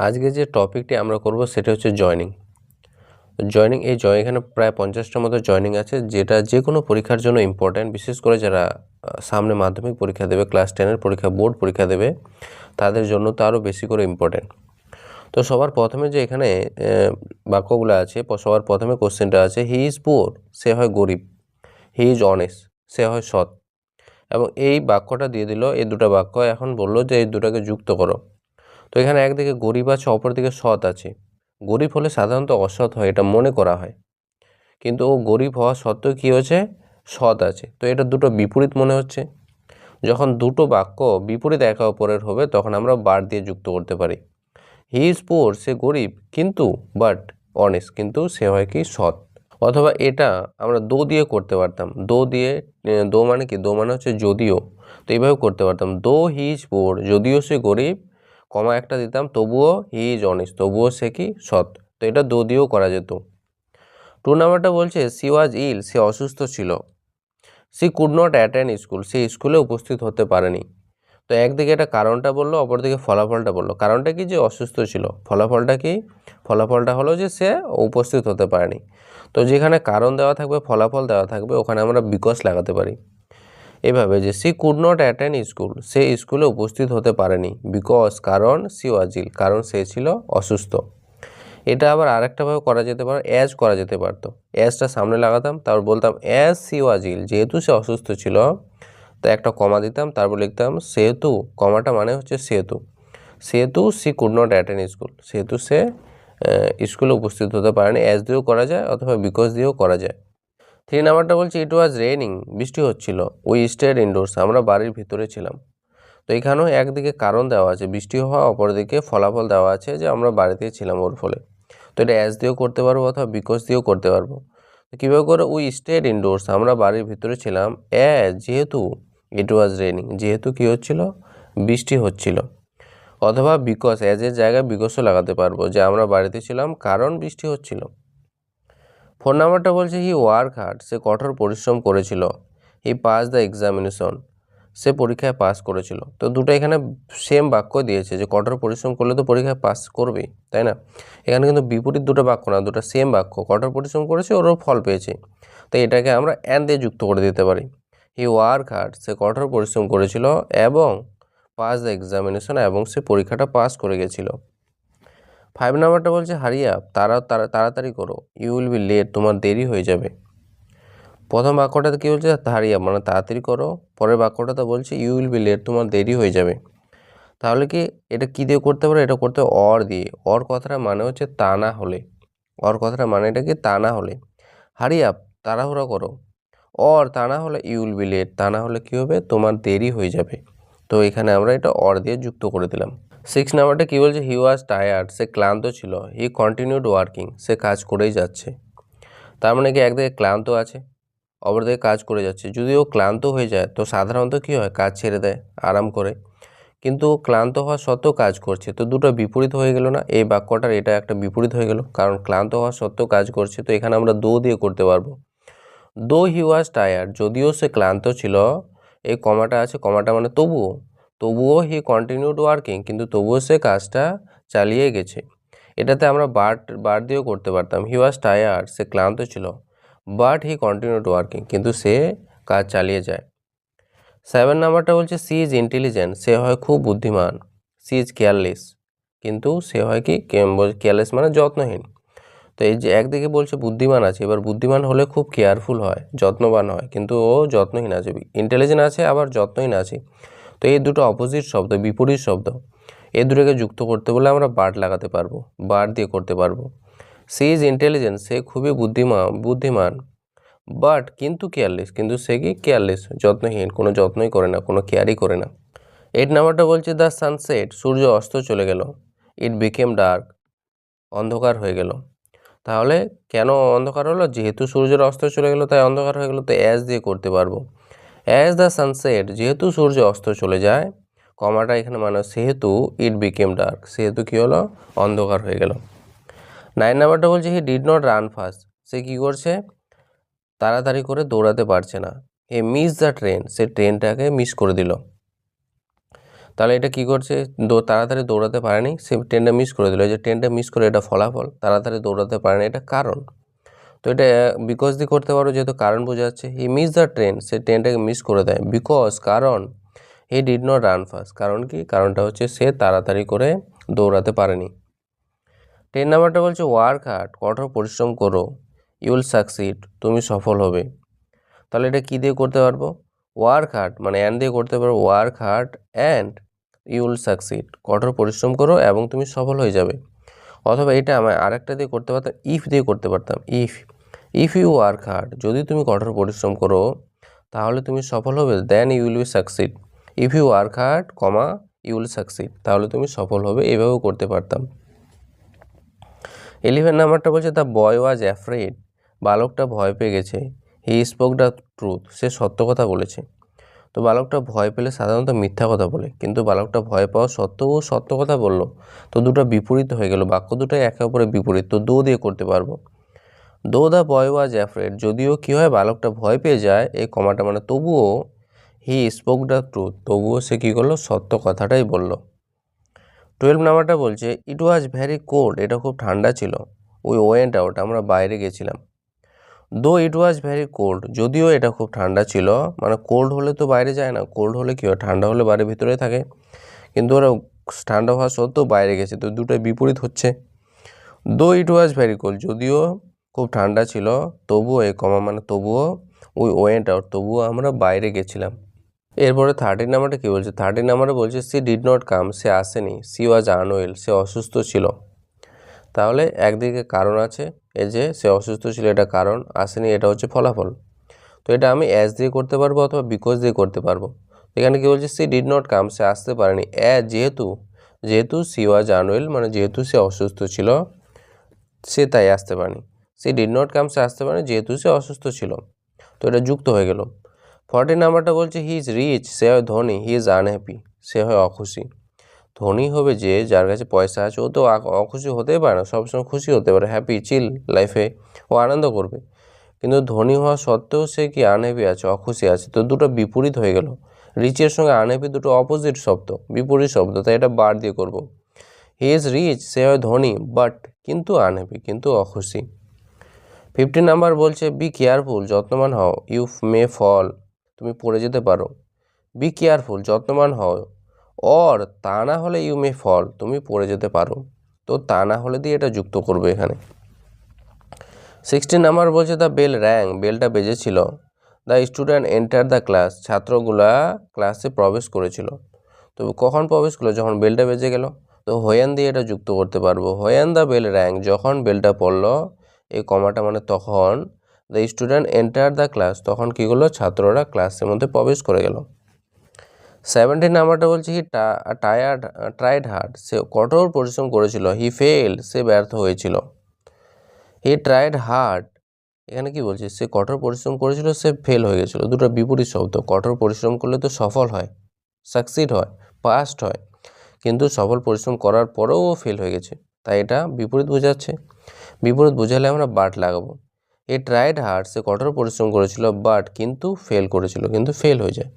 আজকে যে টপিকটি আমরা করব সেটা হচ্ছে জয়নিং। এখানে প্রায় 50টার মতো জয়নিং আছে, যেটা যে কোনো পরীক্ষার জন্য ইম্পর্ট্যান্ট। বিশেষ করে যারা সামনে মাধ্যমিক পরীক্ষা দেবে, ক্লাস 10-এর পরীক্ষা, বোর্ড পরীক্ষা দেবে, তাদের জন্য তো আরও বেশি করে ইম্পর্ট্যান্ট। তো সবার প্রথমে যে এখানে বাক্যগুলো আছে, সবার প্রথমে কোশ্চেনটা আছে, হি ইজ পুয়ার, সে হয় গরিব। হি ইজ অনেস্ট, সে হয় সৎ। এবং এই বাক্যটা দিয়ে দিল, এই দুটো বাক্য। এখন বললো যে এই দুটাকে যুক্ত করো। তো এখানে একদিকে গরিব আছে, অপরদিকে সৎ আছে। গরিব হলে সাধারণত অসৎ হয়, এটা মনে করা হয়, কিন্তু ও গরিব হওয়া সত্ত্বেও কী হচ্ছে, সৎ আছে। তো এটা দুটো বিপরীত মনে হচ্ছে। যখন দুটো বাক্য বিপরীত একে অপরের হবে, তখন আমরা বার দিয়ে যুক্ত করতে পারি। হি ইজ পুয়ার, সে গরিব, কিন্তু বাট অনেস্ট, কিন্তু সে হয় কি, সৎ। অথবা এটা আমরা দো দিয়ে করতে পারতাম। দো দিয়ে, দো মানে কি, দো মানে হচ্ছে যদিও। তো এইভাবে করতে পারতাম, দো হি ইজ পুয়ার, যদিও সে গরিব, কমা একটা দিতাম, তবুও হি ইজ অনেস্ট, তবুও সে কি, সৎ। তো এটা দো দিয়েও করা যেত। 2 নাম্বারটা বলছে সি ওয়াজ ইল, সে অসুস্থ ছিল। She could not attend school, সে স্কুলে উপস্থিত হতে পারেনি। তো একদিকে এটা কারণটা বললো, অপরদিকে ফলাফলটা বললো। কারণটা কি, যে অসুস্থ ছিল। ফলাফলটা কি, ফলাফলটা হলো যে সে উপস্থিত হতে পারেনি। তো যেখানে কারণ দেওয়া থাকবে, ফলাফল দেওয়া থাকবে, ওখানে আমরা বিকজ লাগাতে পারি। এভাবে যে she could not attend school, সে স্কুলে উপস্থিত হতে পারেনি। বিকজ, কারণ, সি ওয়াজ ইল, কারণ সে ছিল অসুস্থ। এটা আবার আরেকটাভাবে করা যেতে পারে, অ্যাজ করা যেতে পারতো। অ্যাজটা সামনে লাগাতাম, তারপর বলতাম অ্যাজ সি ওয়াজ ইল, যেহেতু সে অসুস্থ ছিল, তো একটা কমা দিতাম, তারপর লিখতাম সেহেতু, কমাটা মানে হচ্ছে সেহেতু C could not attend school, সেহেতু সে স্কুলে উপস্থিত হতে পারেনি। অ্যাজ দিয়েও করা যায়, অথবা বিকজ দিয়েও করা যায়। 3 নাম্বারটা বলছে ইট ওয়াজ রেইনিং, বৃষ্টি হচ্ছিল। উই স্টেড ইনডোর্স, আমরা বাড়ির ভিতরে ছিলাম। তো এখানেও একদিকে কারণ দেওয়া আছে বৃষ্টি হওয়া, অপরদিকে ফলাফল দেওয়া আছে যে আমরা বাড়িতেই ছিলাম ওর ফলে। তো এটা অ্যাজ দিয়েও করতে পারবো, অথবা বিকজ দিয়েও করতে পারবো। তো কীভাবে করে, উই স্টেড ইনডোর্স, আমরা বাড়ির ভিতরে ছিলাম, অ্যাজ, যেহেতু, ইট ওয়াজ রেইনিং, যেহেতু কী হচ্ছিল, বৃষ্টি হচ্ছিল। অথবা বিকজ, অ্যাজের জায়গায় বিকজও লাগাতে পারবো, যে আমরা বাড়িতে ছিলাম কারণ বৃষ্টি হচ্ছিল। 4 নাম্বারটা বলছে হি ওয়ার্ক হার্ড, সে কঠোর পরিশ্রম করেছিল। হি পাস দ্য এক্সামিনেশন, সে পরীক্ষায় পাস করেছিল। তো দুটো এখানে সেম বাক্য দিয়েছে, যে কঠোর পরিশ্রম করলে তো পরীক্ষায় পাস করবেই, তাই না? এখানে কিন্তু বিপরীত দুটো বাক্য না, দুটো সেম বাক্য। কঠোর পরিশ্রম করেছে, ওরও ফল পেয়েছে। তো এটাকে আমরা অ্যান্ড দিয়ে যুক্ত করে দিতে পারি। হি ওয়ার্ক হার্ড, সে কঠোর পরিশ্রম করেছিল, এবং পাস দ্য এক্সামিনেশন, এবং সে পরীক্ষাটা পাস করে গেছিল। 5 নাম্বারটা বলছে হারি আপ, তাড়াতাড়ি করো। ইউ উইল বি লেট, তোমার দেরি হয়ে যাবে। প্রথম বাক্যটাতে কী বলছে, হারি আপ মানে তাড়াতাড়ি করো। পরের বাক্যটাতে বলছে ইউ উইল বি লেট, তোমার দেরি হয়ে যাবে। তাহলে কি এটা কী দিয়ে করতে পারে, এটা করতে অর দিয়ে। অর কথাটা মানে হচ্ছে তা না হলে। অর কথাটা মানে এটা কি, তা না হলে। হারি আপ, তাড়াহুড়ো করো। অর, তা না হলে ইউ উইল বি লেট, তা না হলে কী হবে, তোমার দেরি হয়ে যাবে। তো এখানে আমরা এটা অর দিয়ে যুক্ত করে দিলাম। 6 নাম্বারটা কী বলছে, হি ওয়াজ টায়ার্ড, সে ক্লান্ত ছিল। হি কন্টিনিউড ওয়ার্কিং, সে কাজ করেই যাচ্ছে। তার মানে কি, একদিকে ক্লান্ত আছে, অপরদিকে কাজ করে যাচ্ছে। যদি ও ক্লান্ত হয়ে যায়, তো সাধারণত কী হয়, কাজ ছেড়ে দেয়, আরাম করে। কিন্তু ক্লান্ত হওয়া সত্ত্বেও কাজ করছে, তো দুটো বিপরীত হয়ে গেল না? এই বাক্যটার এটা একটা বিপরীত হয়ে গেল, কারণ ক্লান্ত হওয়া সত্ত্বেও কাজ করছে। তো এখানে আমরা দো দিয়ে করতে পারবো। দো হি ওয়াজ টায়ার্ড, যদিও সে ক্লান্ত ছিল। এই কমাটা আছে, কমাটা মানে তবুও হি কন্টিনিউড ওয়ার্কিং, কিন্তু তবুও সে কাজটা চালিয়ে গেছে। এটাতে আমরা বার দিয়েও করতে পারতাম। হি ওয়াজ টায়ার্ড, সে ক্লান্ত ছিল, বাট হি কন্টিনিউড ওয়ার্কিং, কিন্তু সে কাজ চালিয়ে যায়। 7 নাম্বারটা বলছে সি ইজ ইন্টেলিজেন্ট, সে হয় খুব বুদ্ধিমান। সি ইজ কেয়ারলেস, কিন্তু সে হয় কি, কেয়ারলেস মানে যত্নহীন। তো এই যে একদিকে বলছে বুদ্ধিমান আছে, এবার বুদ্ধিমান হলে খুব কেয়ারফুল হয়, যত্নবান হয়, কিন্তু ও যত্নহীন আছে। ইন্টেলিজেন্ট আছে, আবার যত্নহীন আছে। তো এই দুটো অপোজিট শব্দ, বিপরীত শব্দ। এই দুটোকে যুক্ত করতে বলে আমরা বার লাগাতে পারবো, বার দিয়ে করতে পারবো। সি ইজ ইন্টেলিজেন্ট, সে খুবই বুদ্ধিমান। বাট, কিন্তু কেয়ারলেস, কিন্তু সে কি, কেয়ারলেস, যত্নহীন, কোনো যত্নই করে না, কোনো কেয়ারই করে না। 8 নাম্বারটা বলছে দ্য সানসেট, সূর্য অস্ত চলে গেল। ইট বিকেম ডার্ক, অন্ধকার হয়ে গেল। তাহলে কেন অন্ধকার হলো, যেহেতু সূর্যের অস্ত চলে গেল তাই অন্ধকার হয়ে গেল। তো অ্যাজ দিয়ে করতে পারবো। অ্যাজ দ্য সানসেট, যেহেতু সূর্য অস্ত চলে যায়, কমাটা এখানে মানে সেহেতু ইট বিকেম ডার্ক, সেহেতু কী হলো, অন্ধকার হয়ে গেল। 9 নাম্বারটা বলছে he did not run fast, সে কী করছে, তাড়াতাড়ি করে দৌড়াতে পারছে না। হি মিস দ্য ট্রেন, সে ট্রেনটাকে মিস করে দিল। তাহলে এটা কি করছে, তাড়াতাড়ি দৌড়াতে পারেনি, সে ট্রেনটা মিস করে দিল। এই যে ট্রেনটা মিস করে, এটা ফলাফল। তাড়াতাড়ি দৌড়াতে পারেনি, এটা কারণ। তো এটা বিকজ দিয়ে করতে পারো, যেহেতু কারণ বোঝাচ্ছে। হি মিস দ্য ট্রেন, সে ট্রেনটাকে মিস করে দেয়। বিকজ, কারণ। He did not run fast, কারণ কি, কারণটা হচ্ছে সে তাড়াতাড়ি করে দৌড়াতে পারেনি। 10 নাম্বারটা বলছে ওয়ার্ক হার্ড, কঠোর পরিশ্রম করো। ইউ উইল সাকসিড, তুমি সফল হবে। তাহলে এটা কী দিয়ে করতে পারবো, ওয়ার্ক হার্ড মানে অ্যান্ড দিয়ে করতে পারবো। Work hard and you will succeed, কঠোর পরিশ্রম করো এবং তুমি সফল হয়ে যাবে। অথবা এটা আমি আরেকটা দিয়ে করতে পারতাম, ইফ দিয়ে করতে পারতাম। ইফ ইউ ওয়ার্ক হার্ড, যদি তুমি কঠোর পরিশ্রম করো তাহলে তুমি সফল হবে। Then you will be succeed. If you work hard comma you will succeed, তাহলে তুমি সফল হবে। এভাবেও করতে পারতাম। 11 নাম্বারটা বলছে দ্য বয় ওয়াজ অ্যাফ্রেড, বালকটা ভয় পেয়ে গেছে। হি স্পোক দ্য ট্রুথ, সে সত্য কথা বলেছে। তো বালকটা ভয় পেলে সাধারণত মিথ্যা কথা বলে, কিন্তু বালকটা ভয় পাওয়া সত্ত্বেও সত্য কথা বলল। তো দুটো বিপরীত হয়ে গেল, বাক্য দুটোই একে অপরের বিপরীত। তো দো দিয়ে করতে পারবো। দো দ্য বয় ওয়াজ অ্যাফ্রেড, যদিও কী হয়, বালকটা ভয় পেয়ে যায়, এই কমাটা মানে তবুও। হি স্পোক দ্য ট্রুথ, তবুও সে কী করলো, সত্য কথাটাই বলল। 12 নাম্বারটা বলছে ইট ওয়াজ ভেরি কোল্ড, এটা খুব ঠান্ডা ছিল। উই ওয়েন্ট আউট, আমরা বাইরে গেছিলাম। দো ইট ওয়াজ ভেরি কোল্ড, যদিও এটা খুব ঠান্ডা ছিল, মানে কোল্ড হলে তো বাইরে যায় না, কোল্ড হলে কী হয়, ঠান্ডা হলে বাড়ির ভিতরে থাকে, কিন্তু ওরা ঠান্ডা হওয়া সত্ত্বেও বাইরে গেছে। তো দুটোই বিপরীত হচ্ছে। দো ইট ওয়াজ ভেরি কোল্ড, যদিও খুব ঠান্ডা ছিল, তবুও এই কমা মানে তবুও। উই ওয়েন্ট আউট, তবুও আমরা বাইরে গেছিলাম। এরপরে 13 নাম্বারটা কী বলছে, 13 নাম্বারে বলছে সি ডিড নট কাম, সে আসেনি। সি ওয়াজ আনওয়েল, সে অসুস্থ ছিল। তাহলে একদিকে কারণ আছে, এই যে সে অসুস্থ ছিল এটা কারণ, আসেনি এটা হচ্ছে ফলাফল। তো এটা আমি অ্যাজ দিয়ে করতে পারবো অথবা বিকজ দিয়ে করতে পারবো। এখানে কি বলছে, সি ডিড নট কাম, সে আসতে পারেনি। যেহেতু সি ওয়াজ আনওয়েল মানে যেহেতু সে অসুস্থ ছিল, সে তাই আসতে পারেনি। সি ডিড নট কাম, সে আসতে পারেনি যেহেতু সে অসুস্থ ছিল। তো এটা যুক্ত হয়ে গেল। 14 নাম্বারটা বলছে হি ইজ রিচ, সে হয় ধনী। হি ইজ আনহ্যাপি, সে হয় অখুশি। ধনী হবে যে যার কাছে পয়সা আছে, ও তো অখুশি হতেই পারে না, সবসময় খুশি হতে পারে, হ্যাপি চিল লাইফে ও আনন্দ করবে। কিন্তু ধনী হওয়া সত্ত্বেও সে কি আনহ্যাপি আছে, অখুশি আছে। তো দুটো বিপরীত হয়ে গেল। রিচের সঙ্গে আনহ্যাপি দুটো অপোজিট শব্দ, বিপরীত শব্দ, তাই এটা বার দিয়ে করব। হি ইজ রিচ, সে হয় ধনী, বাট কিন্তু আনহ্যাপি, কিন্তু অখুশি। 15 নাম্বার বলছে বি কেয়ারফুল, যত্নবান হও। ইউ মে ফল, তুমি পড়ে যেতে পারো। বি কেয়ারফুল, যত্নবান হও। অর, তা না হলে ইউ মে ফল, তুমি পড়ে যেতে পারো। তো তা না হলে দিয়ে এটা যুক্ত করবে এখানে। 16 নাম্বার বলছে দ্য বেল র্যাং, বেলটা বেজেছিল। The student enter the class, ছাত্রগুলা ক্লাসে প্রবেশ করেছিল। তো কখন প্রবেশ করলো, যখন বেলটা বেজে গেল। তো হোয়েন দিয়ে এটা যুক্ত করতে পারবো। হোয়েন দ্য বেল র্যাং, যখন বেলটা পড়লো, এই কমাটা মানে তখন। The student enter the class, তখন কী করলো, ছাত্ররা ক্লাসের মধ্যে প্রবেশ করে গেল। 17 নাম্বারটা বলছে হি ট্রাইড হার্ড, সে কঠোর পরিশ্রম করেছিল। হি ফেল, সে ব্যর্থ হয়েছিল। হি ট্রাইড হার্ড, এখানে কি বলছে, সে কঠোর পরিশ্রম করেছিল, সে ফেল হয়ে গেছিলো। দুটো বিপরীত শব্দ। কঠোর পরিশ্রম করলে তো সফল হয়, সাকসিড হয়, পাস্ট হয়, কিন্তু সফল পরিশ্রম করার পরেও ও ফেল হয়ে গেছে, তাই এটা বিপরীত বোঝাচ্ছে। বিপরীত বোঝালে আমরা বাট লাগাবো। হি ট্রাইড হার্ড, সে কঠোর পরিশ্রম করেছিল, বাট কিন্তু ফেল করেছিল, কিন্তু ফেল হয়ে যায়।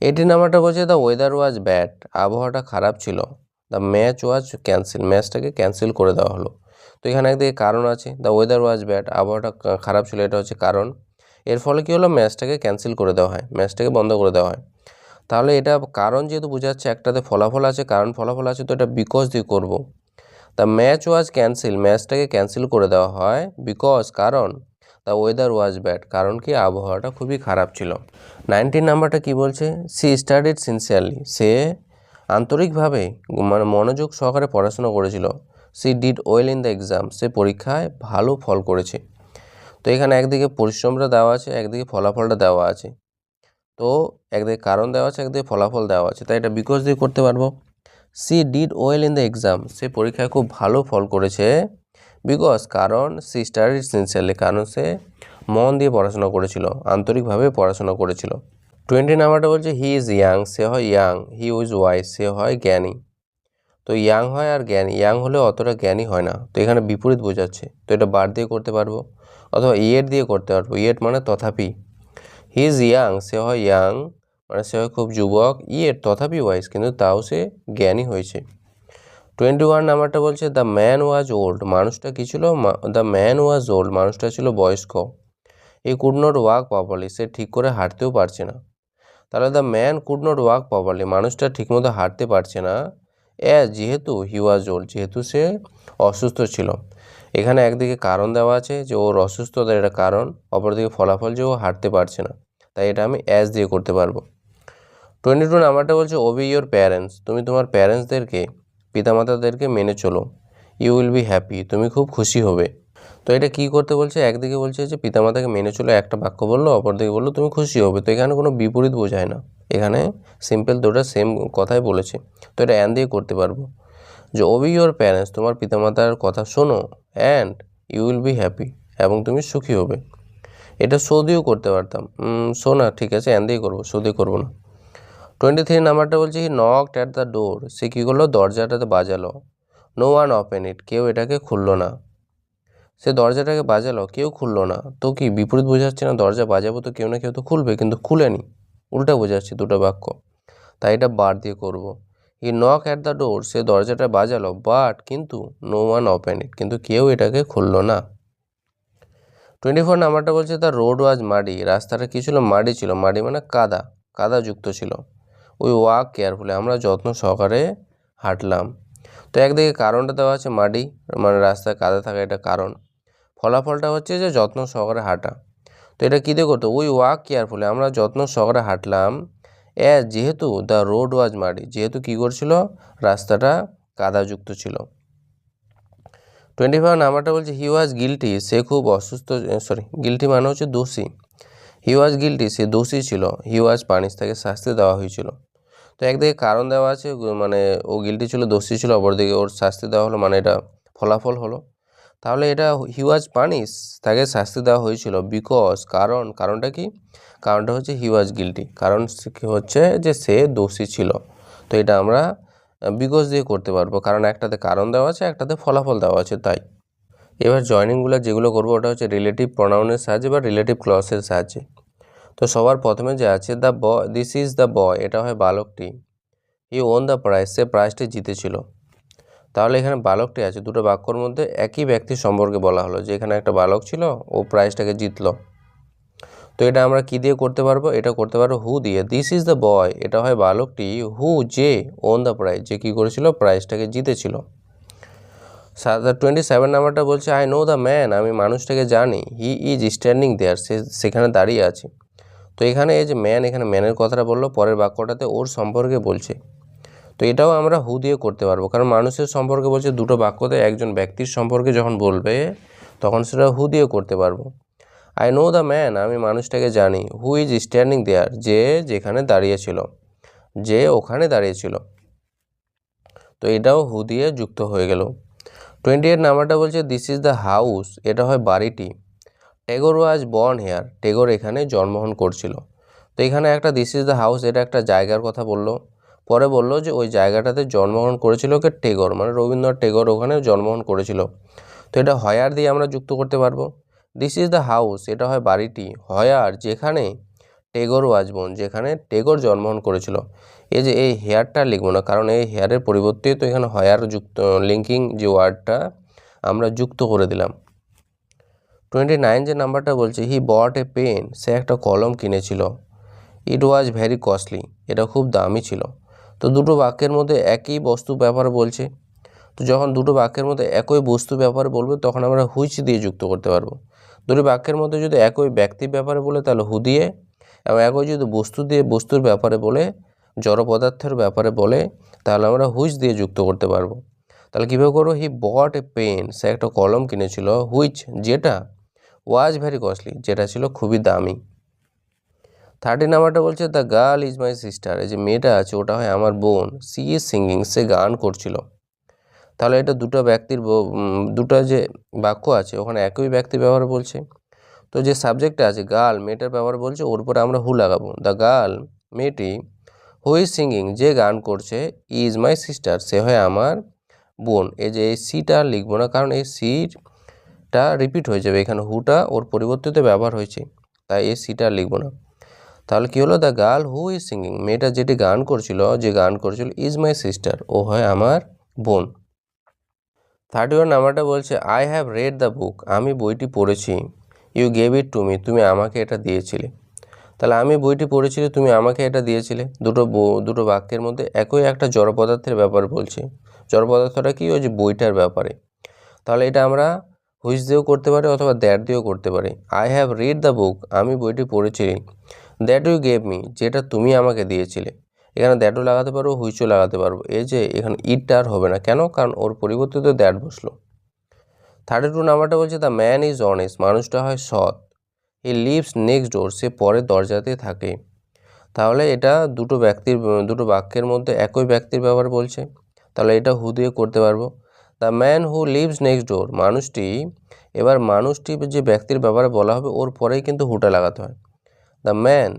18 নাম্বারটা বলছে দ্য ওয়েদার ওয়াজ ব্যাড, আবহাওয়াটা খারাপ ছিল। দ্য ম্যাচ ওয়াজ ক্যান্সেল, ম্যাচটাকে ক্যান্সেল করে দেওয়া হলো। তো এখানে একদিকে কারণ আছে, দ্য ওয়েদার ওয়াজ ব্যাড, আবহাওয়াটা খারাপ ছিল, এটা হচ্ছে কারণ। এর ফলে কী হলো, ম্যাচটাকে ক্যান্সেল করে দেওয়া হয়, ম্যাচটাকে বন্ধ করে দেওয়া হয়। তাহলে এটা কারণ যেহেতু বোঝাচ্ছে, একটাতে ফলাফল আছে, কারণ ফলাফল আছে, তো এটা বিকজ দিয়ে করব। দ্য ম্যাচ ওয়াজ ক্যান্সেল, ম্যাচটাকে ক্যান্সেল করে দেওয়া হয়। বিকজ, কারণ। দ্য ওয়েদার ওয়াজ ব্যাড, কারণ কি আবহাওয়াটা খুবই খারাপ ছিল। 19 নাম্বারটা কি বলছে, সি স্টাডিড সিনসিয়ারলি, সে আন্তরিকভাবে মানে মনোযোগ সহকারে পড়াশোনা করেছিল। She did well in the exam, সে পরীক্ষায় ভালো ফল করেছে। তো এখানে একদিকে পরিশ্রমটা দেওয়া আছে, একদিকে ফলাফলটা দেওয়া আছে। তো একদিকে কারণ দেওয়া আছে, একদিকে ফলাফল দেওয়া আছে, তাই এটা বিকজ দিয়ে করতে পারবো। She did well in the exam, সে পরীক্ষায় খুব ভালো ফল করেছে। বিকজ, কারণ। সি স্টাডিড সিনসিয়ারলি, কারণ সে মন দিয়ে পড়াশোনা করেছিল, আন্তরিকভাবে পড়াশোনা করেছিল। 20 নাম্বারটা বলছে হি ইজ ইয়াং, সে হয় ইয়াং। হি ইজ ওয়াইজ, সে হয় জ্ঞানী। তো ইয়াং হয় আর জ্ঞানী, ইয়াং হলে অতটা জ্ঞানী হয় না, তো এখানে বিপরীত বোঝাচ্ছে, তো এটা বার দিয়ে করতে পারবো অথবা ইয়েট দিয়ে করতে পারবো। ইয়েট মানে তথাপি। হি ইজ ইয়াং, সে হয় ইয়াং, মানে সে হয় খুব যুবক, ইয়েট তথাপি ওয়াইজ, কিন্তু তাও সে জ্ঞানী হয়েছে। 21 নাম্বারটা বলছে দ্য ম্যান ওয়াজ ওল্ড, মানুষটা কী ছিল, দ্য ম্যান ওয়াজ ওল্ড, মানুষটা ছিল বয়স্ক। He could not walk properly, সে ঠিক করে হাঁটতেও পারছে না। তাহলে the man could not walk properly, মানুষটা ঠিকমতো হাঁটতে পারছে না, যেহেতু হি ওয়াজ ওল্ড, যেহেতু সে অসুস্থ ছিল। এখানে একদিকে কারণ দেওয়া আছে যে ওর অসুস্থতার এটা কারণ, অপরদিকে ফলাফল যে ও হাঁটতে পারছে না, তাই এটা আমি অ্যাজ দিয়ে করতে পারবো। 22 নাম্বারটা বলছে ওবে ইয়োর প্যারেন্টস, তুমি তোমার প্যারেন্টসদেরকে, পিতামাতাদেরকে মেনে চলো। ইউ উইল বি হ্যাপি, তুমি খুব খুশি হবে। তো এটা কি করতে বলছে, একদিকে বলছে যে পিতামাতাকে মেনে চলো একটা বাক্য বললো, অপরদিকে বললো তুমি খুশি হবে। তো এখানে কোনো বিপরীত বোঝায় না, এখানে সিম্পল দুটো সেম কথাই বলেছে। তো এটা অ্যান্ড দিয়ে করতে পারবো যে ওবে ইয়োর প্যারেন্টস, তোমার পিতামাতার কথা শোনো, and you will be happy, এবং তুমি সুখী হবে। এটা শো দিয়েও করতে পারতাম, শো না, ঠিক আছে অ্যান্ড দিয়ে করবো, শো দিয়ে করবো না। 23 নাম্বারটা বলছে হি নকড অ্যাট দ্য ডোর, সে কী করলো, দরজাটাতে বাজালো। নো ওয়ান ওপেন ইট, কেউ এটাকে খুললো না। সে দরজাটাকে বাজালো, কেউ খুললো না, তো কি বিপরীত বোঝাচ্ছে না, দরজা বাজাবো তো কেউ না কেউ তো খুলবে, কিন্তু খুলেনি, উল্টা বোঝাচ্ছে দুটো বাক্য, তাই এটা বার দিয়ে করব। হি নক অ্যাট দ্য ডোর, সে দরজাটা বাজালো, বাট কিন্তু নো ওয়ান ওপেন ইট, কিন্তু কেউ এটাকে খুললো না। 24 নাম্বারটা বলছে দ্য রোড ওয়াজ মাডি, রাস্তাটা কী ছিল, মাডি ছিল, মাডি মানে কাদা, কাদাযুক্ত ছিল। উই ওয়াক কেয়ারফুলি, আমরা যত্ন সহকারে হাঁটলাম। তো একদিকে কারণটা দেওয়া আছে মাডি, মানে রাস্তায় কাদা থাকা, এটা কারণ। ফলাফলটা হচ্ছে যে যত্ন সহকারে হাঁটা। তো এটা কী দিয়ে করতো, উই ওয়াক কেয়ারফুলি, আমরা যত্ন সহকারে হাঁটলাম। যেহেতু দ্য রোড ওয়াজ মাডি, যেহেতু কী করছিল, রাস্তাটা কাদাযুক্ত ছিল। 25 নাম্বারটা বলছে হি ওয়াজ গিলটি, সে খুব অসুস্থ, গিলটি মানে হচ্ছে দোষী। হি ওয়াজ গিলটি, সে দোষী ছিল। হি ওয়াজ পানিশ, তাকে শাস্তি দেওয়া হয়েছিল। তো একদিকে কারণ দেওয়া আছে, মানে ও গিলটি ছিল, দোষী ছিল, অপরদিকে ওর শাস্তি দেওয়া হলো, মানে এটা ফলাফল হলো। তাহলে এটা হি ওয়াজ পানিশ, তাকে শাস্তি দেওয়া হয়েছিল, বিকজ, কারণটা কি, কারণটা হচ্ছে হি ওয়াজ গিলটি, কারণ হচ্ছে যে সে দোষী ছিল। তো এটা আমরা বিকজ দিয়ে করতে পারবো, কারণ একটাতে কারণ দেওয়া আছে, একটাতে ফলাফল দেওয়া আছে, তাই। এবার জয়নিংগুলো যেগুলো করবো ওটা হচ্ছে রিলেটিভ প্রনাউনের সাহায্যে বা রিলেটিভ ক্লসের সাহায্যে। তো সবার প্রথমে যে আছে the boy, this is the boy, এটা হয় বালকটি। হি ওন দ্য প্রাইজ, সে প্রাইজটি জিতেছিল। তাহলে এখানে বালকটি আছে, দুটো বাক্যর মধ্যে একই ব্যক্তির সম্পর্কে বলা হলো, যে এখানে একটা বালক ছিল, ও প্রাইজটাকে জিতলো। তো এটা আমরা কি দিয়ে করতে পারবো, এটা করতে পারবো হু দিয়ে। দিস ইজ দ্য বয়, এটা হয় বালকটি, হু যে ওন দ্য প্রাইজ, যে কী করেছিল, প্রাইজটাকে জিতেছিল। 27 নাম্বারটা বলছে আই নো দ্য ম্যান, আমি মানুষটাকে জানি। হি ইজ স্ট্যান্ডিং দেয়ার, সে সেখানে দাঁড়িয়ে আছে। তো এখানে এই যে ম্যান, এখানে ম্যানের কথাটা বললো, পরের বাক্যটাতে ওর সম্পর্কে বলছে। তো এটাও আমরা হু দিয়ে করতে পারবো, কারণ মানুষের সম্পর্কে বলছে, দুটো বাক্যতে একজন ব্যক্তির সম্পর্কে যখন বলবে তখন সেটা হু দিয়ে করতে পারবো। আই নো দ্য ম্যান, আমি মানুষটাকে জানি। হু ইজ স্ট্যান্ডিং দেয়ার, যে যেখানে দাঁড়িয়েছিল, যে ওখানে দাঁড়িয়েছিল। তো এটাও হু দিয়ে যুক্ত হয়ে গেল। 28 নাম্বারটা বলছে দিস ইজ দ্য হাউস, এটা হয় বাড়িটি। Tagore was born here, Tagore এখানে জন্মগ্রহণ করছিল। তো এখানে একটা দিস ইজ দ্য হাউস, এটা একটা জায়গার কথা বললো, পরে বললো যে ওই জায়গাটাতে জন্মগ্রহণ করেছিল কে, টেগর, মানে রবীন্দ্রনাথ টেগর ওখানে জন্মগ্রহণ করেছিল। তো এটা হয়ার দিয়ে আমরা যুক্ত করতে পারবো। দিস ইজ দ্য হাউস, এটা হয় বাড়িটি, হয়ার যেখানে, টেগর ওয়াজ বর্ন, যেখানে টেগর জন্মগ্রহণ করেছিল। এই যে এই হেয়ারটা লিখবো না, কারণ এই হেয়ারের পরিবর্তে তো এখানে হয়ার যুক্ত, লিঙ্কিং যে ওয়ার্ডটা আমরা যুক্ত করে দিলাম। 29 যে নাম্বারটা বলছে হি বট এ পেন, সে একটা কলম কিনেছিল। ইট ওয়াজ ভেরি কস্টলি, এটা খুব দামি ছিল। তো দুটো বাক্যের মধ্যে একই বস্তু ব্যাপারে বলছে, তো যখন দুটো বাক্যের মধ্যে একই বস্তু ব্যাপারে বলবে তখন আমরা হুইচ দিয়ে যুক্ত করতে পারবো। দুটো বাক্যের মধ্যে যদি একই ব্যক্তির ব্যাপারে বলে তাহলে হু দিয়ে, এবং একই যদি বস্তু দিয়ে, বস্তুর ব্যাপারে বলে, জড় পদার্থের ব্যাপারে বলে, তাহলে আমরা হুইচ দিয়ে যুক্ত করতে পারবো। তাহলে কীভাবে করবো, হি বট এ পেন, সে একটা কলম কিনেছিল, হুইচ যেটা, ওয়াজ ভেরি কস্টলি, যেটা ছিল খুবই দামি। 30 নাম্বারটা বলছে the girl is my sister, এই যে মেয়েটা আছে ওটা হয় আমার বোন। সি ইজ সিঙ্গিং, সে গান করছিল। তাহলে এটা দুটো ব্যক্তির, দুটো যে বাক্য আছে ওখানে একই ব্যক্তির ব্যবহার বলছে। তো যে সাবজেক্টটা আছে গার্ল, মেয়েটার ব্যবহার বলছে, ওর উপরে আমরা হু লাগাবো। দ্য গার্ল, মেয়েটি, হু ইজ সিঙ্গিং, যে গান করছে, ইজ মাই সিস্টার, সে হয় আমার বোন। এই যে এই সিটা লিখবো না, কারণ এই সিটা রিপিট হয়ে যাবে, এখানে হুটা ওর পরিবর্তিত ব্যবহার হয়েছে, তাই এই সিটা লিখবো না। তাহলে কী হলো, the girl who is singing, মেয়েটা যেটি গান করছিল ইজ মাই সিস্টার, ও হয় আমার বোন। 31 নাম্বারটা বলছে I have read the book, আমি বইটি পড়েছি। You gave it to me, তুমি আমাকে এটা দিয়েছিলে। তাহলে আমি বইটি পড়েছিলে, তুমি আমাকে এটা দিয়েছিলে, দুটো বাক্যের মধ্যে একই একটা জড় পদার্থের ব্যাপার বলছে। জড় পদার্থটা কি, ওই যে বইটার ব্যাপারে। তাহলে এটা আমরা হুইচ দিয়েও করতে পারি অথবা দ্যাট দিয়েও করতে পারি। I have read the book, আমি বইটি পড়েছি। দ্যাট ইউ গেভ মি, যেটা তুমি আমাকে দিয়েছিলে। এখানে দ্যাটও লাগাতে পারবো, হুইচও লাগাতে পারবো। এই যে এখানে ইটটা আর হবে না, কেন? কারণ ওর পরিবর্তে তো দ্যাট বসলো। 32 নাম্বারটা বলছে দ্য ম্যান ইজ অনেস্ট, মানুষটা হয় সৎ। হি লিভস নেক্সট ডোর, সে পরের দরজাতে থাকে। তাহলে এটা দুটো বাক্যের মধ্যে একই ব্যক্তির ব্যাপার বলছে, তাহলে এটা হু দিয়ে করতে পারবো। The man who lives next door, মানুষটি যে ব্যক্তির ব্যাপারে বলা হবে ওর পরেই কিন্তু হুটা লাগাতে হয়। The man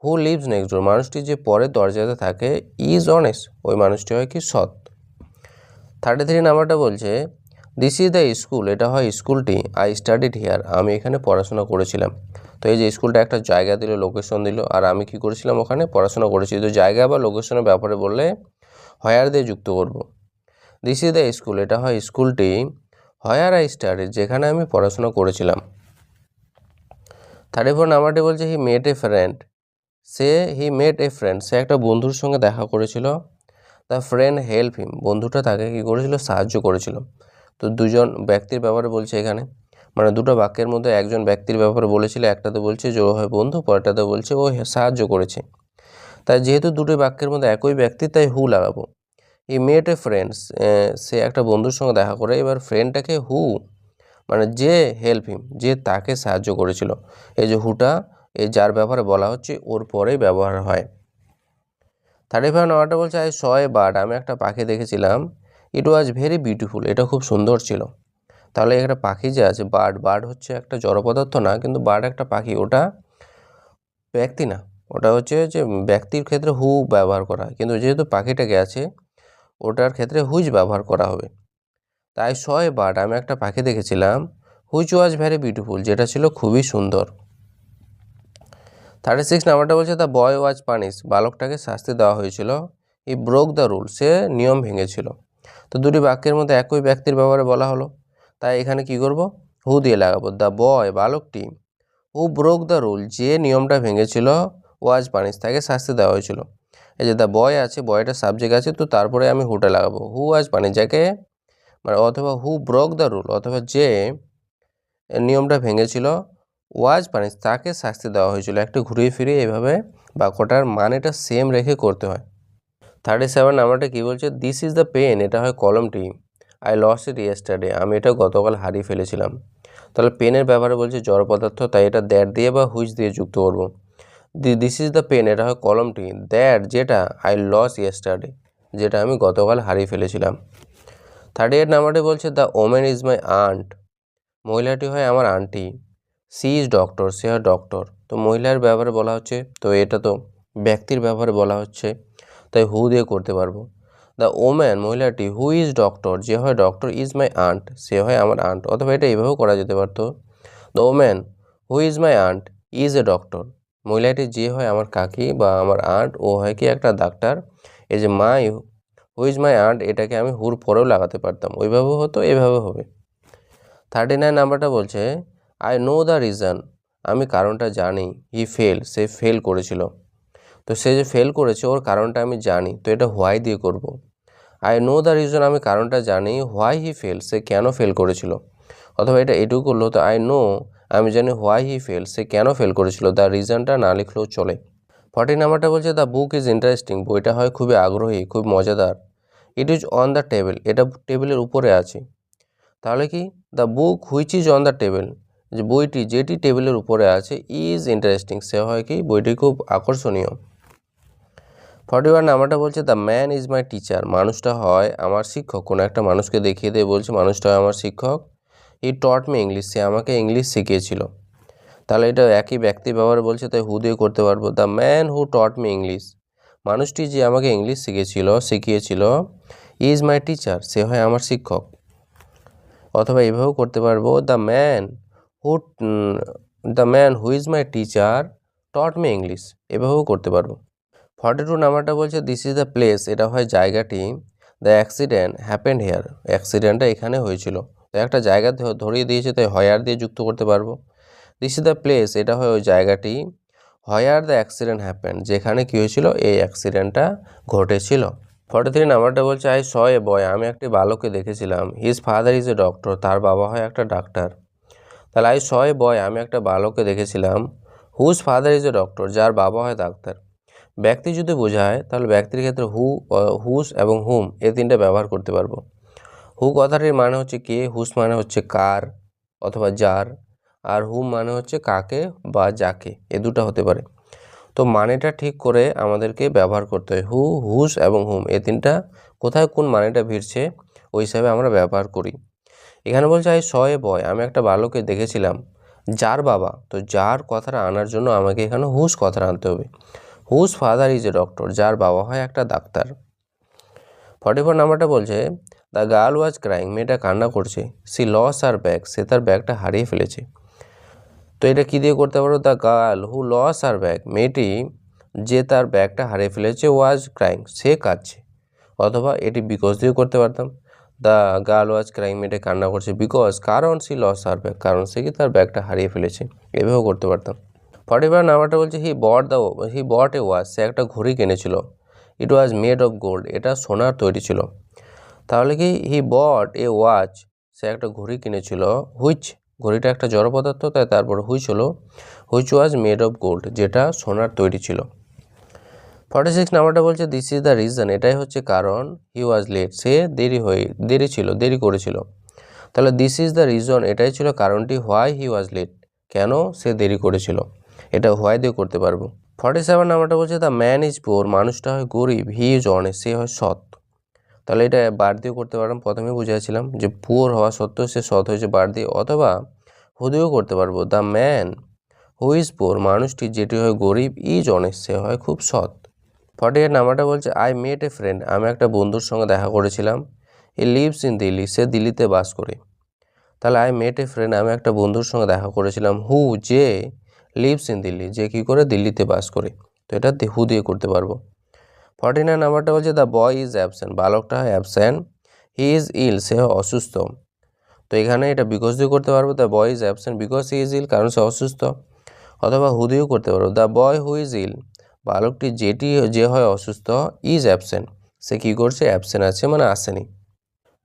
who lives next door, মানুষটি যে পরের দরজাতে থাকে, ইজ অনেস্ট, ওই মানুষটি হয় কি সৎ। 33 নাম্বারটা বলছে দিস ইজ দ্য স্কুল, এটা হয় স্কুলটি। আই স্টাডিড হিয়ার, আমি এখানে পড়াশোনা করেছিলাম। তো এই যে স্কুলটা একটা জায়গা দিল, লোকেশন দিল, আর আমি কি করেছিলাম, ওখানে পড়াশোনা করেছি। তো জায়গা বা লোকেশনের ব্যাপারে বললে হোয়ার দিয়ে যুক্ত করব। দিস ইজ দ্য স্কুল, এটা হয় স্কুলটি। হোয়ার আই স্টাডিড, যেখানে আমি পড়াশোনা করেছিলাম। 34 নাম্বারটি বলছে হি মেড এ ফ্রেন্ড, সে একটা বন্ধুর সঙ্গে দেখা করেছিল। দ্য ফ্রেন্ড হেল্প হিম, বন্ধুটা তাকে কী করেছিল, সাহায্য করেছিল। তো দুজন ব্যক্তির ব্যাপারে বলছে এখানে, মানে দুটো বাক্যের মধ্যে একজন ব্যক্তির ব্যাপারে বলেছিল, একটাতে বলছে যে ও হয় বন্ধু, পরেরটাতে বলছে ও সাহায্য করেছে। তাই যেহেতু দুটো বাক্যের মধ্যে একই ব্যক্তি, তাই হু লাগাবো। ই মেট এ ফ্রেন্ডস, সে একটা বন্ধুর সঙ্গে দেখা করে। এবার ফ্রেন্ডটাকে হু, মানে যে হেল্প হিম, যে তাকে সাহায্য করেছিল। এই যে হুটা, এই যার ব্যাপারে বলা হচ্ছে ওর পরেই ব্যবহার হয়। 35 নাম্বারটা বলছে আই স এ বার্ড, আমি একটা পাখি দেখেছিলাম। ইট ওয়াজ ভেরি বিউটিফুল, এটা খুব সুন্দর ছিল। তাহলে একটা পাখি যে আছে, বার্ড হচ্ছে একটা জড় পদার্থ না, কিন্তু বার্ড একটা পাখি, ওটা ব্যক্তি না। ওটা হচ্ছে যে ব্যক্তির ক্ষেত্রে হু ব্যবহার করা হয়, কিন্তু যেহেতু পাখিটাকে আছে, ওটার ক্ষেত্রে হুইচ ব্যবহার করা হবে। তাই স এ বার্ড, আমি একটা পাখি দেখেছিলাম। হুইচ ওয়াজ ভেরি বিউটিফুল, যেটা ছিল খুবই সুন্দর। 36 নাম্বারটা বলছে দ্য বয় ওয়াজ পানিশ, বালকটাকে শাস্তি দেওয়া হয়েছিল। ই ব্রোক দ্য রুল, সে নিয়ম ভেঙেছিল। তো দুটি বাক্যের মধ্যে একই ব্যক্তির ব্যাপারে বলা হলো, তাই এখানে কি করব, হু দিয়ে লাগাবো। দ্য বয়, বালকটি, হু ব্রোক দ্য রুল, যে নিয়মটা ভেঙেছিল, ওয়াজ পানিশ, তাকে শাস্তি দেওয়া হয়েছিল। এই যে দ্য বয় আছে, বয়টা সাবজেক্ট আছে, তো তারপরে আমি হুটা লাগাবো। হু ওয়াজ পানিশ, যাকে মানে, অথবা হু ব্রোক দ্য রুল, অথবা যে নিয়মটা ভেঙেছিল, ওয়াজ পানিশ, তাকে শাস্তি দেওয়া হয়েছিল। একটু ঘুরিয়ে ফিরিয়ে এভাবে বাক্যটার মানেটা সেম রেখে করতে হয়। 37 নাম্বারটা কী বলছে, দিস ইজ দ্য পেন, এটা হয় কলমটি। আই লস্ট ইট ইয়েস্টারডে, আমি এটা গতকাল হারিয়ে ফেলেছিলাম। তাহলে পেনের ব্যাপারে বলছে জড় পদার্থ, তাই এটা দ্যাট দিয়ে বা হুইচ দিয়ে যুক্ত করবো। দিস ইজ দ্য পেন, এটা হয় কলমটি। দ্যাট, যেটা, আই লস্ট ইয়েস্টারডে, যেটা আমি গতকাল হারিয়ে ফেলেছিলাম। 38 নাম্বারটি বলছে the woman is my aunt, মহিলাটি হয় আমার আন্টি। সি ইজ ডক্টর, সে হয় ডক্টর। তো মহিলার ব্যাপারে বলা হচ্ছে, তো এটা তো ব্যক্তির ব্যাপারে বলা হচ্ছে, তাই হু দিয়ে করতে পারবো। দ্য ওম্যান, মহিলাটি, হু ইজ ডক্টর, যে হয় ডক্টর, ইজ মাই আন্ট, সে হয় আমার আন্ট। অথবা এটা এইভাবেও করা যেতে পারতো, the woman who is my aunt is a doctor, মহিলাটি যে হয় আমার কাকি বা আমার আন্ট, ও হয় কি একটা ডাক্তার। এই যে মাই হু ইজ মাই আন্ট, এটাকে আমি হুর পরেও লাগাতে পারতাম, ওইভাবেও হতো, এভাবে হবে। 39 নাম্বারটা বলছে আই নো দ্য রিজন, আমি কারণটা জানি। হি ফেল, সে ফেল করেছিল। তো সে যে ফেল করেছে ওর কারণটা আমি জানি, তো এটা হোয়াই দিয়ে করব। আই নো দ্য রিজন, আমি কারণটা জানি। হোয়াই হি ফেল, সে কেন ফেল করেছিল। অথবা এটা এটুকু করলো, তো আই নো, আমি জানি হোয়াই হি ফেল, সে কেন ফেল করেছিল। দ্য রিজনটা না লিখলেও চলে। 40 নাম্বারটা বলছে দ্য বুক ইজ ইন্টারেস্টিং, বইটা হয় খুবই আগ্রহী, খুব মজাদার। It is on the table, এটা টেবিলের উপরে আছে। তাহলে কি, the book which is on the table, যে বইটি যেটি টেবিলের উপরে আছে, ইজ ইন্টারেস্টিং, সে হয় কি বইটি খুব আকর্ষণীয়। 41 নাম্বারটা বলছে the man is my teacher, মানুষটা হয় আমার শিক্ষক। কোনো একটা মানুষকে দেখিয়ে দিয়ে বলছে মানুষটা হয় আমার শিক্ষক। হি টট মি ইংলিশ, সে আমাকে ইংলিশ শিখিয়েছিল। তাহলে এটা একই ব্যক্তির ব্যবহারে বলছে, তাই হু দিয়ে করতে পারবো। The man who taught me English, মানুষটি যে আমাকে ইংলিশ শিখিয়েছিল। ইজ মাই টিচার, সে হয় আমার শিক্ষক। অথবা এইভাবেও করতে পারবো, the man who is my teacher taught me English, এভাবেও করতে পারবো। 42 নাম্বারটা বলছে দিস ইজ দ্য প্লেস, এটা হয় জায়গাটি, দ্য অ্যাক্সিডেন্ট হ্যাপেন্ড হেয়ার, অ্যাক্সিডেন্টটা এখানে হয়েছিল। তো একটা জায়গা ধরিয়ে দিয়েছে, তাই হোয়ার দিয়ে যুক্ত করতে পারবো। দিস ইজ দ্য প্লেস, এটা হয় ওই জায়গাটি, হোয়ার দ্য অ্যাক্সিডেন্ট হ্যাপেন্ড, যেখানে কী হয়েছিল, এই অ্যাক্সিডেন্টটা ঘটেছিল। 43 নাম্বারটা বলছে আই স এ বয়, আমি একটি বালককে দেখেছিলাম, his father is a doctor, তার বাবা হয় একটা ডাক্তার। তাহলে আই স এ বয়, আমি একটা বালককে দেখেছিলাম, whose father is a doctor, যার বাবা হয় ডাক্তার। ব্যক্তি যদি বোঝায় তাহলে ব্যক্তির ক্ষেত্রে হুস এবং হুম এই তিনটা ব্যবহার করতে পারবো। হু কথাটির মানে হচ্ছে কে, হুস মানে হচ্ছে কার অথবা যার, আর হুম মানে হচ্ছে কাকে বা যাকে, এ দুটো হতে পারে। তো মানেটা ঠিক করে আমাদেরকে ব্যবহার করতে হয়। হুস এবং হুম এই তিনটা কোথায় কোন মানেটা ভিড়ছে ওই হিসাবে আমরা ব্যবহার করি। এখানে বলছে আই স এ বয়, আমি একটা বালককে দেখেছিলাম, যার বাবা, তো যার কথাটা আনার জন্য আমাকে এখানে হুস কথাটা আনতে হবে। Whose father is a doctor, যার বাবা হয় একটা ডাক্তার। 44 নাম্বারটা বলছে দ্য গার্ল ওয়াজ ক্রাইং, মেয়েটা কান্না করছে, সি লস আর ব্যাগ, সে তার ব্যাগটা হারিয়ে ফেলেছে। তো এটা কী দিয়ে করতে পারো, the girl who lost her bag, মেয়েটি যে তার ব্যাগটা হারিয়ে ফেলেছে, ওয়াজ ক্রাইং, সে কাঁদছে। অথবা এটি বিকজ দিয়ে করতে পারতাম, দ্য গার্ল ওয়াজ ক্রাইং, মেয়েটা কান্না করছে বিকজ, কারণ সি লস আর ব্যাগ, কারণ সে কি তার ব্যাগটা হারিয়ে ফেলেছে, এভাবেও করতে পারতাম। 45 নাম্বারটা বলছে হি বট এ ওয়াচ, সে একটা ঘড়ি কিনেছিল, ইট ওয়াজ মেড অফ গোল্ড, এটা সোনার তৈরি ছিল। তাহলে কি হি বট এ ওয়াচ, সে একটা ঘড়ি কিনেছিল, হুইচ, ঘড়িটা একটা জড় পদার্থ, তাই তারপর হুইচ হলো, which was made of gold, যেটা সোনার তৈরি ছিল। 46 নাম্বারটা বলছে দিস ইজ দ্য রিজন, এটাই হচ্ছে কারণ, হি ওয়াজ লেট, সে দেরি করেছিল। তাহলে দিস ইজ দ্য রিজন, এটাই ছিল কারণটি, হোয়াই হি ওয়াজ লেট, কেন সে দেরি করেছিল, এটা হোয়াই দিয়ে করতে পারবো। 47 নাম্বারটা বলছে দ্য ম্যান ইজ পোর, মানুষটা হয় গরিব, হি ইজ অনেস্ট, সে হয় সৎ। তাহলে এটা বার দিয়ে করতে পারলাম, প্রথমে বুঝিয়েছিলাম যে পুয়ার হওয়া সত্ত্বেও সে সৎ হয়েছে বার দিয়ে, অথবা হু দিয়েও করতে পারবো, the man who is poor, মানুষটি যেটি হয় গরিব, ইজ অনেস্ট, সে হয় খুব সৎ। 48 নাম্বারটা বলছে আই মেট এ ফ্রেন্ড, আমি একটা বন্ধুর সঙ্গে দেখা করেছিলাম, হি লিভস ইন দিল্লি, সে দিল্লিতে বাস করে। তাহলে আই মেট এ ফ্রেন্ড, আমি একটা বন্ধুর সঙ্গে দেখা করেছিলাম, হু, যে, লিভস ইন দিল্লি, যে কী করে দিল্লিতে বাস করে, তো এটা হু দিয়ে করতে পারবো। 49 নাম্বারটা বলছে দ্য বয় ইজ অ্যাবসেন্ট, বালকটা হয় অ্যাবসেন্ট, হি ইজ ইল, সে হয় অসুস্থ। তো এখানে এটা বিকজ দিয়ে করতে পারবো, the boy is absent because he is ill, কারণ সে অসুস্থ। অথবা হু দিয়েও করতে পারবো, the boy who is ill, বালকটি যে হয় অসুস্থ, ইজ অ্যাবসেন্ট, সে কী করছে, অ্যাবসেন্ট আছে মানে আসেনি।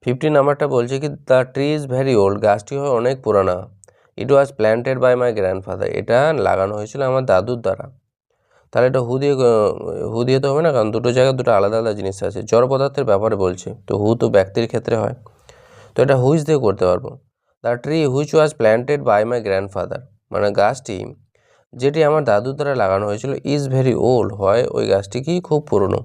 50 নাম্বারটা বলছে কি the tree is very old, গাছটি হয় অনেক পুরানা, ইট ওয়াজ প্ল্যান্টেড বাই মাই গ্র্যান্ডফাদার, এটা লাগানো হয়েছিল আমার দাদুর দ্বারা। তাহলে এটা হু দিয়ে তো হবে না, কারণ দুটো জায়গায় দুটো আলাদা আলাদা জিনিস আছে, জড় পদার্থের ব্যাপারে বলছে, তো হু তো ব্যক্তির ক্ষেত্রে হয়, তো এটা হুইচ দিয়ে করতে পারবো। The tree which was planted by my grandfather, মানে গাছটি যেটি আমার দাদুর দ্বারা লাগানো হয়েছিল, ইজ ভেরি ওল্ড, হয় ওই গাছটি কি খুব পুরনো।